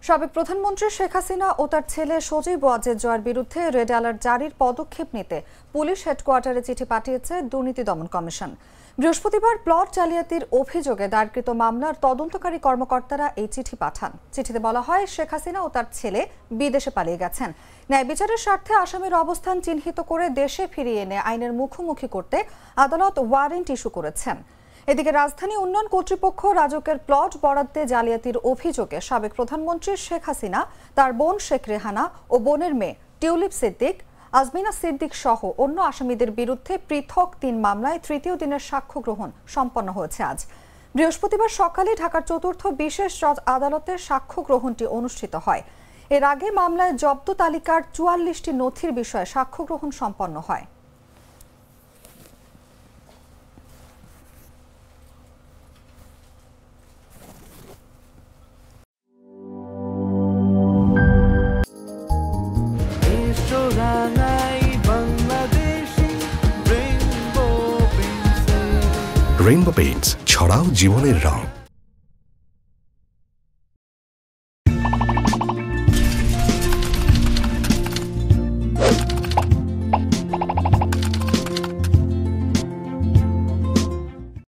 সাবেক প্রধানমন্ত্রী শেখ হাসিনা ও তার ছেলে সজীব ওয়াজেদ জয়ের বিরুদ্ধে রেড অ্যালার্ট জারির পদক্ষেপ নিতে পুলিশ হেডকোয়ার্টারে চিঠি পাঠিয়েছে দুর্নীতি দমন কমিশন। বৃহস্পতিবার প্লট জালিয়াতির অভিযোগে দায়েরকৃত মামলার তদন্তকারী কর্মকর্তারা এই চিঠি পাঠান। চিঠিতে বলা হয়, শেখ হাসিনা ও তার ছেলে বিদেশে পালিয়ে গেছেন। ন্যায় বিচারের স্বার্থে আসামির অবস্থান চিহ্নিত করে দেশে ফিরিয়ে এনে আইনের মুখোমুখি করতে আদালত ওয়ারেন্ট ইস্যু করেছেন। এদিকে রাজধানী উন্নয়ন কর্তৃপক্ষ রাজকের প্লট বরাদ্দে জালিয়াতির অভিযোগে সাবেক প্রধানমন্ত্রী শেখ হাসিনা, তার বোন শেখ রেহানা ও বোনের মেয়ে টিউলিপ সিদ্দিক, আজমিনা সিদ্দিক সহ অন্য আসামিদের বিরুদ্ধে পৃথক ৩ মামলায় তৃতীয় দিনের সাক্ষ্য গ্রহণ সম্পন্ন হয়েছে আজ। বৃহস্পতিবার সকালে ঢাকার চতুর্থ বিশেষ জজ আদালতে সাক্ষ্য গ্রহণটি অনুষ্ঠিত হয়। এর আগে মামলায় জব্দ তালিকার ৪৪টি নথির বিষয়ে সাক্ষ্য গ্রহণ সম্পন্ন হয়। রেইনবো পেইন্টস, ছড়াও জীবনের রং।